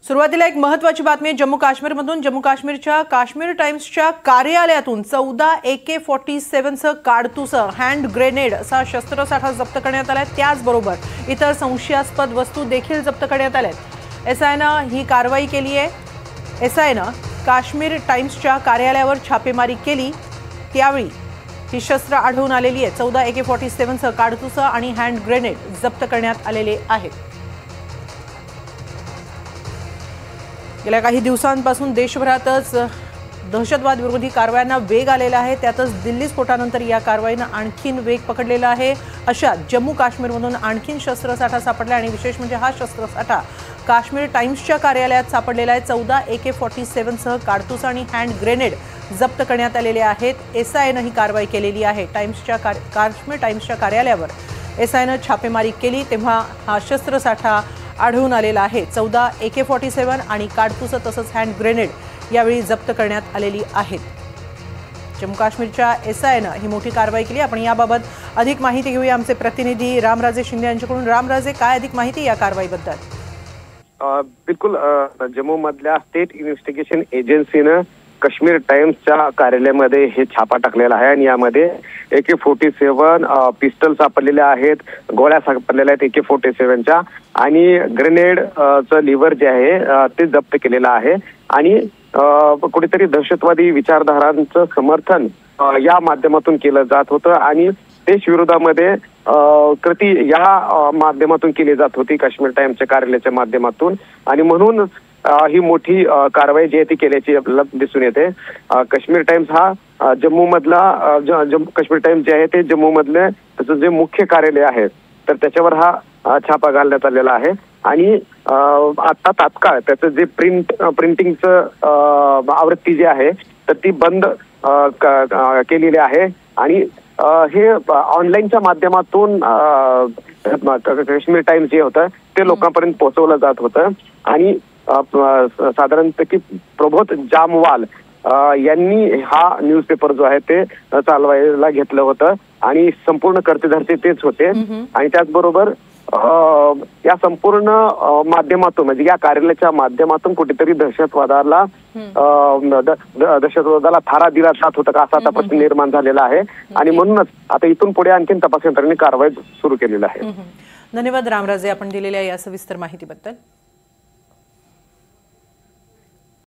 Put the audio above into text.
सुरुवातीला एक महत्त्वाची बातमी जम्मू काश्मीरमधून जम्मू काश्मीरच्या काश्मीर टाइम्सच्या कार्यालयातून 14 AK-47 काडतूस हँड ग्रेनेड असा शस्त्रसाठा जप्त करण्यात आलाय। त्याचबरोबर इतर संशयास्पद वस्तू देखील जप्त करण्यात आल्यात। एसआयनं ही कारवाई केली आहे। एसआयनं काश्मीर टाइम्सच्या कार्यालयावर छापेमारी केली त्यावेळी ही शस्त्र आढळून आलेली आहे। 14 AK-47 काडतूस आणि हँड ग्रेनेड जप्त करण्यात आलेले आहेत। गेल्या काही दिवसांपासून देशभरातच दहशतवाद विरोधी कारवायांना वेग आलेला आहे। त्यातच दिल्ली स्फोटानंतर या कारवाईने आणखीन वेग पकडलेला आहे। अशा जम्मू काश्मीरमधून आणखीन शस्त्रसाठा सापडला आणि विशेष म्हणजे हा शस्त्रसाठा काश्मीर टाइम्सच्या कार्यालयात सापडलेला आहे। 14 AK-47 सह काडतूस आणि हँड ग्रेनेड जप्त करण्यात आलेले आहेत। एसआयनं ही कारवाई केलेली आहे। काश्मीर टाइम्सच्या कार्यालयावर एसआयनं छापेमारी केली तेव्हा हा शस्त्रसाठा आढळून आलेला आहे। 14 AK-47 आणि काडतूस तसंच हँड ग्रेनेड यावेळी जप्त करण्यात आलेली आहेत। जम्मू काश्मीरच्या एसआयनं ही मोठी कारवाई केली। आपण याबाबत अधिक माहिती घेऊया आमचे प्रतिनिधी रामराजे शिंदे यांच्याकडून। रामराजे, काय अधिक माहिती या कारवाईबद्दल? बिलकुल, जम्मू मधल्या स्टेट इन्व्हेस्टिगेशन एजन्सीनं काश्मीर टाइम्सच्या कार्यालयामध्ये हे छापा टाकलेला आहे आणि यामध्ये AK-47 पिस्टल सापडलेले आहेत, गोळ्या सापडलेल्या आहेत AK-47च्या आणि ग्रेनेडचं लिव्हर जे आहे ते जप्त केलेलं आहे। आणि कुठेतरी दहशतवादी विचारधारांचं समर्थन या माध्यमातून केलं जात होतं आणि देशविरोधामध्ये कृती या माध्यमातून केली जात होती काश्मीर टाइम्सच्या कार्यालयाच्या माध्यमातून। आणि म्हणून ही मोठी कारवाई जी आहे ती केल्याची आपल्याला दिसून येते। काश्मीर टाइम्स हा जम्मू मधला काश्मीर टाइम्स जे आहे ते जम्मू मधले त्याचं जे मुख्य कार्यालय आहे तर त्याच्यावर हा छापा घालण्यात आलेला आहे। आणि आता तात्काळ त्याचं जे प्रिंटिंगचं आवृत्ती जी आहे तर ती बंद केलेली आहे आणि हे ऑनलाईनच्या माध्यमातून काश्मीर टाइम्स जे होतं ते लोकांपर्यंत पोहोचवलं जात होतं। आणि साधारणपैकी प्रबोध जामवाल यांनी हा न्यूजपेपर जो आहे ते चालवायला घेतलं होतं आणि संपूर्ण कर्तेधर्ते तेच होते। आणि त्याचबरोबर या संपूर्ण माध्यमातून म्हणजे या कार्यालयाच्या माध्यमातून कुठेतरी दहशतवादाला थारा दिला जात होता का असा आता प्रश्न निर्माण झालेला आहे। आणि म्हणूनच आता इथून पुढे आणखीन तपास यंत्रणेने कारवाई सुरू केलेली आहे। धन्यवाद रामराजे, आपण दिलेल्या या सविस्तर माहितीबद्दल।